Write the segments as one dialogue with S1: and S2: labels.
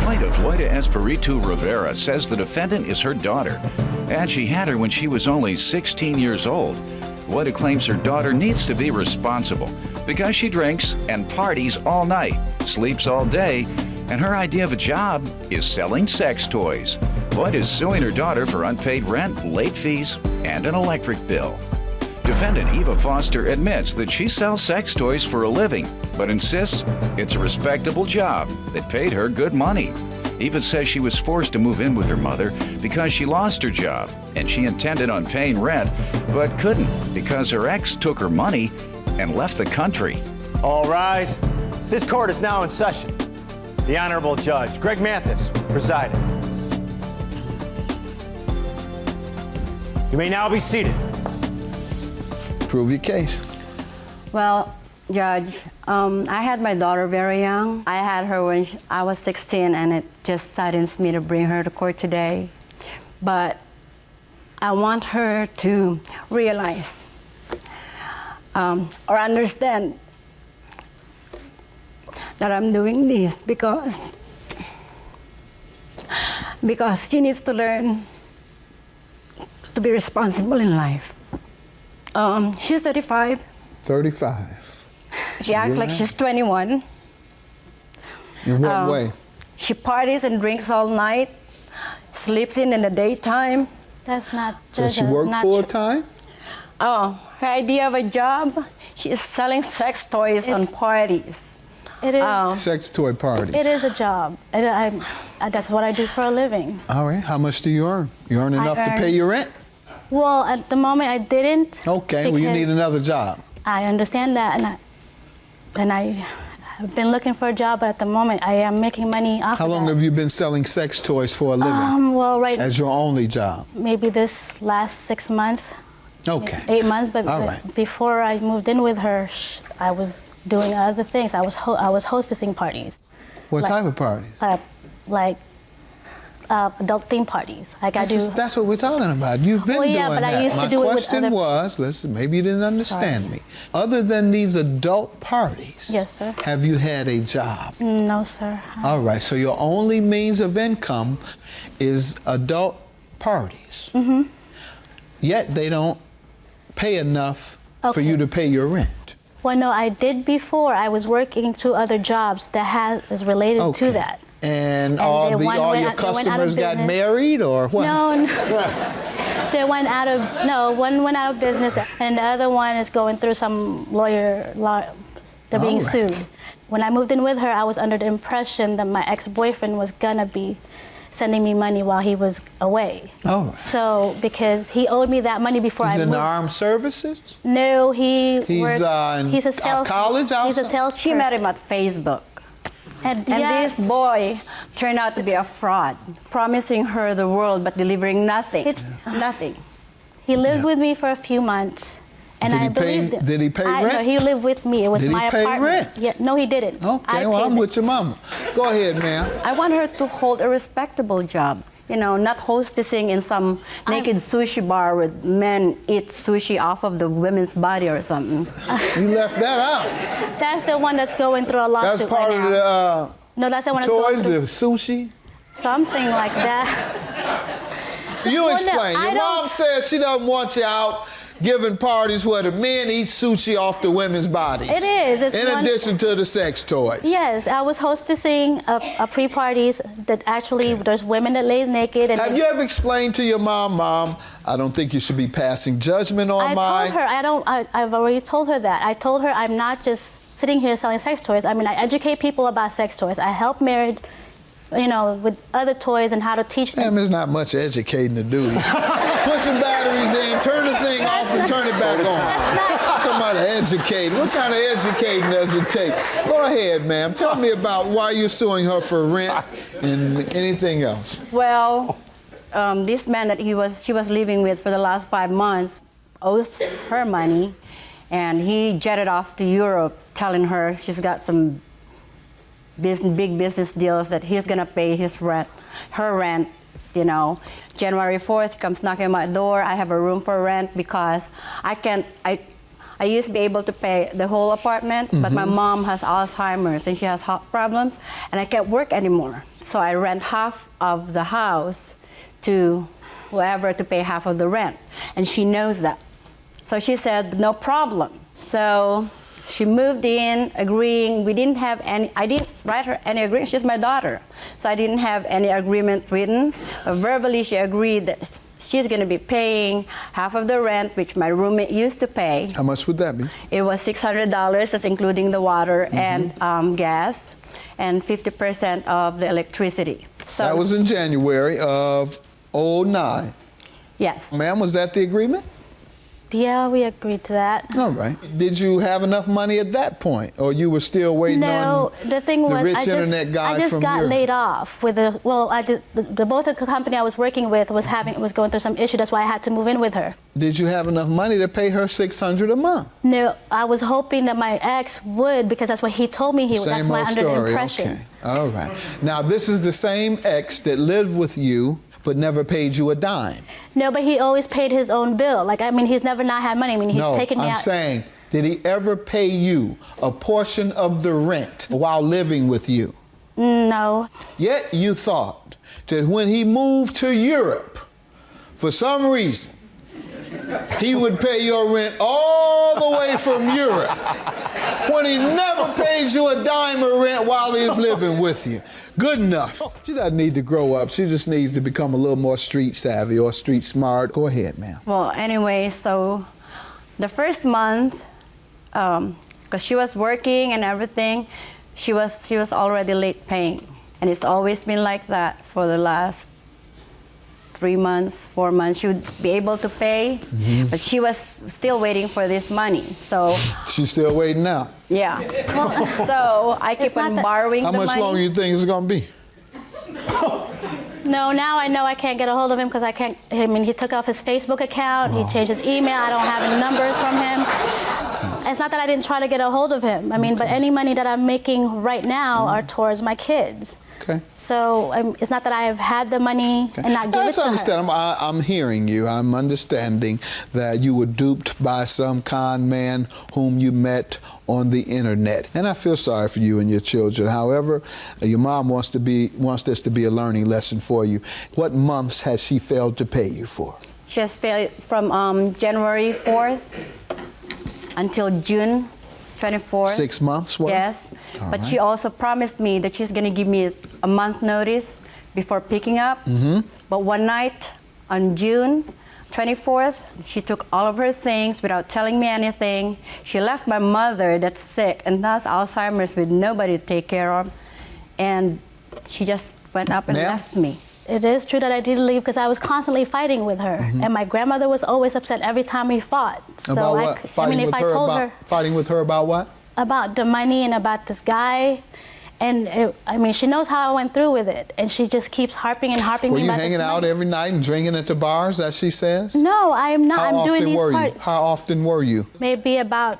S1: Plaintiff Loida Espiritu Rivera says the defendant is her daughter, and she had her when she was only 16 years old. Loida claims her daughter needs to be responsible because she drinks and parties all night, sleeps all day, and her idea of a job is selling sex toys. Loida is suing her daughter for unpaid rent, late fees, and an electric bill. Defendant Eva Foster admits that she sells sex toys for a living, but insists it's a respectable job that paid her good money. Eva says she was forced to move in with her mother because she lost her job and she intended on paying rent, but couldn't because her ex took her money and left the country.
S2: All rise. This court is now in session. The Honorable Judge Greg Mathis presiding. You may now be seated.
S3: Prove your case.
S4: Well, Judge, I had my daughter very young. I had her when I was 16, and it just saddens me to bring her to court today. But I want her to realize or understand that I'm doing this because she needs to learn to be responsible in life. She's 35.
S3: 35.
S4: She acts like she's 21.
S3: In what way?
S4: She parties and drinks all night, sleeps in the daytime.
S5: That's not true.
S3: Does she work full time?
S4: Oh, her idea of a job, she is selling sex toys on parties.
S5: It is.
S3: Sex toy parties.
S5: It is a job. That's what I do for a living.
S3: All right. How much do you earn? You earn enough to pay your rent?
S5: Well, at the moment I didn't.
S3: Okay. Well, you need another job.
S5: I understand that, and I've been looking for a job, but at the moment I am making money off of that.
S3: How long have you been selling sex toys for a living?
S5: Well,
S3: as your only job?
S5: Maybe this last 6 months.
S3: Okay.
S5: 8 months, but
S3: all right.
S5: Before I moved in with her, I was doing other things. I was hostessing parties.
S3: What type of parties?
S5: Like adult theme parties. Like
S3: that's what we're talking about. You've been doing
S5: but
S3: that.
S5: I used to do it with other...
S3: My question was, maybe you didn't understand me. Other than these adult parties,
S5: yes, sir.
S3: Have you had a job?
S5: No, sir.
S3: All right, so your only means of income is adult parties.
S5: Mm-hmm.
S3: Yet they don't pay enough for you to pay your rent.
S5: Well, no, I did before. I was working 2 other jobs that is related to that.
S3: And all your customers got married, or what?
S5: No, they went out of, one went out of business, and the other one is going through some they're being sued. When I moved in with her, I was under the impression that my ex-boyfriend was gonna be sending me money while he was away.
S3: Oh. Right.
S5: So, because he owed me that money before I moved.
S3: He's in the armed services?
S5: No, he's
S3: a college also?
S5: He's a salesperson.
S4: She met him at Facebook. And this boy turned out to be a fraud, promising her the world but delivering nothing. Nothing.
S5: He lived with me for a few months, and I believed him.
S3: Did he pay rent?
S5: No, he lived with me. It was my apartment.
S3: Did he pay rent?
S5: Yeah, no, he didn't.
S3: Okay, well, I'm with your mama. Go ahead, ma'am.
S4: I want her to hold a respectable job. You know, not hostessing in some naked sushi bar where men eat sushi off of the women's body or something.
S3: You left that out.
S5: That's the one that's going through a lawsuit.
S3: That's part of the
S5: no, that's the one
S3: toys,
S5: that's going
S3: through the sushi?
S5: Something like that.
S3: You explain. Your mom says she doesn't want you out giving parties where the men eat sushi off the women's bodies.
S5: It is. It's
S3: in addition to the sex toys.
S5: Yes, I was hostessing a pre-parties that actually there's women that lays naked. And
S3: have you ever explained to your Mom, I don't think you should be passing judgment on
S5: I told her, I've already told her that. I told her I'm not just sitting here selling sex toys. I mean, I educate people about sex toys. I help married, with other toys and how to teach them.
S3: There's not much educating to do. Put some batteries in, turn the thing off, and turn it back on. Come on, educate. What kind of educating does it take? Go ahead, ma'am. Tell me about why you're suing her for rent and anything else.
S4: Well, this man that she was living with for the last 5 months owes her money, and he jetted off to Europe, telling her she's got some big business deals that he's gonna pay her rent. January 4th comes knocking on my door. I have a room for rent because I I used to be able to pay the whole apartment, but my mom has Alzheimer's and she has heart problems, and I can't work anymore. So I rent half of the house to whoever to pay half of the rent, and she knows that. So she said, no problem. So she moved in, agreeing. We didn't have any, I didn't write her any agreement. She's my daughter. So I didn't have any agreement written. But verbally, she agreed that she's going to be paying half of the rent, which my roommate used to pay.
S3: How much would that be?
S4: It was $600, that's including the water and gas, and 50% of the electricity. So
S3: That was in January of '09.
S4: yes.
S3: Ma'am, was that the agreement?
S5: Yeah, we agreed to that.
S3: All right. Did you have enough money at that point, or you were still waiting
S5: No,
S3: on
S5: the thing
S3: the
S5: was,
S3: rich
S5: I
S3: internet guy
S5: just
S3: from
S5: got
S3: your...
S5: laid off with the, well, both the company I was working with was going through some issue. That's why I had to move in with her.
S3: Did you have enough money to pay her $600 a month?
S5: No, I was hoping that my ex would, because that's what he told me he would. That's
S3: Same
S5: why
S3: old
S5: under the
S3: story.
S5: impression.
S3: Okay. All right. Now, this is the same ex that lived with you but never paid you a dime.
S5: No, but he always paid his own bill. Like, I mean, he's never not had money. I mean, he's taken me out.
S3: I'm saying, did he ever pay you a portion of the rent while living with you?
S5: No.
S3: Yet you thought that when he moved to Europe, for some reason, he would pay your rent all the way from Europe when he never paid you a dime of rent while he was living with you. Good enough. She doesn't need to grow up. She just needs to become a little more street savvy or street smart. Go ahead, ma'am.
S4: Well, anyway, so the first month, because she was working and everything, she was already late paying. And it's always been like that for the last 3 months, 4 months. She would be able to pay, but she was still waiting for this money. So
S3: She's still waiting now.
S4: yeah. So I keep on borrowing
S3: How
S4: the
S3: much
S4: money.
S3: longer you think it's gonna be?
S5: No, now I know I can't get a hold of him because I can't. I mean, he took off his Facebook account. He changed his email. I don't have any numbers from him. It's not that I didn't try to get a hold of him. I mean, but any money that I'm making right now are towards my kids.
S3: Okay.
S5: So it's not that I have had the money and not give it
S3: Let's
S5: to her.
S3: understand. I'm hearing you. I'm understanding that you were duped by some con man whom you met on the internet, and I feel sorry for you and your children. However, your mom wants this to be a learning lesson for you. What months has she failed to pay you for?
S4: She has failed from January 4th until June 24th.
S3: 6 months worth?
S4: Yes.
S3: All
S4: But
S3: right.
S4: she also promised me that she's going to give me a month notice before picking up. But one night on June 24th, she took all of her things without telling me anything. She left my mother that's sick and has Alzheimer's with nobody to take care of. And she just went up and
S3: Ma'am?
S4: left me.
S5: It is true that I did leave because I was constantly fighting with her, and my grandmother was always upset every time we fought. So
S3: About what? Fighting with her
S5: told
S3: about,
S5: her
S3: fighting with her about what?
S5: about the money and about this guy, and I mean, she knows how I went through with it, and she just keeps harping and harping
S3: Were
S5: me
S3: you
S5: about
S3: hanging
S5: this
S3: out
S5: money.
S3: every night and drinking at the bars, as she says?
S5: No, I am not.
S3: How
S5: I'm doing
S3: often
S5: these
S3: were you?
S5: parties.
S3: How often were you?
S5: Maybe about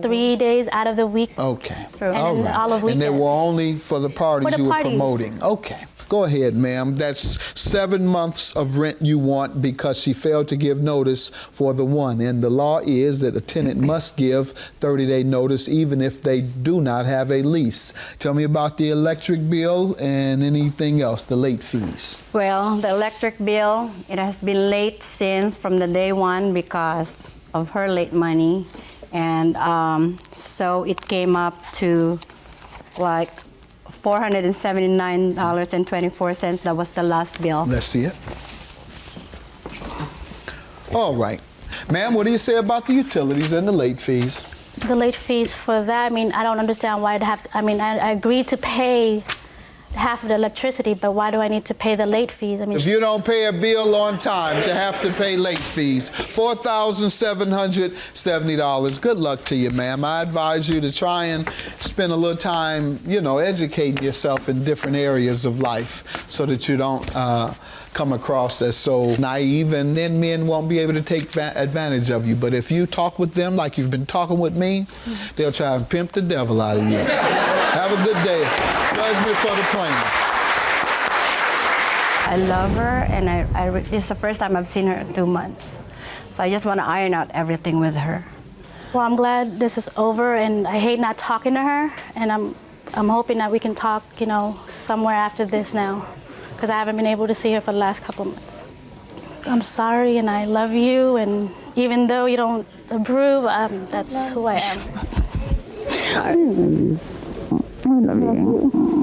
S5: 3 days out of the week.
S3: Okay.
S5: And
S3: All
S5: then
S3: right.
S5: all of
S3: And they
S5: weekend.
S3: were only for the parties
S5: For the
S3: you were
S5: parties.
S3: promoting. Okay. Go ahead, ma'am. That's 7 months of rent you want because she failed to give notice for the one. And the law is that a tenant must give 30-day notice even if they do not have a lease. Tell me about the electric bill and anything else, the late fees.
S4: Well, the electric bill, it has been late since from the day one because of her late money. And so it came up to like $479.24. That was the last bill.
S3: Let's see it. All right. Ma'am, what do you say about the utilities and the late fees?
S5: The late fees for that, I mean, I don't understand why I'd have to, I mean, I agreed to pay half of the electricity, but why do I need to pay the late fees? I mean,
S3: If you don't pay a bill on time, you have to pay late fees. $4,770. Good luck to you, ma'am. I advise you to try and spend a little time, educating yourself in different areas of life so that you don't come across as so naive, and then men won't be able to take advantage of you. But if you talk with them like you've been talking with me, they'll try and pimp the devil out of you. Have a good day. Judgment for the plaintiff.
S4: I love her, and this is the first time I've seen her in 2 months. So I just want to iron out everything with her.
S5: Well, I'm glad this is over, and I hate not talking to her, and I'm hoping that we can talk, you know, somewhere after this now, because I haven't been able to see her for the last couple of months. I'm sorry, and I love you, and even though you don't approve, that's who I am.
S6: I love you.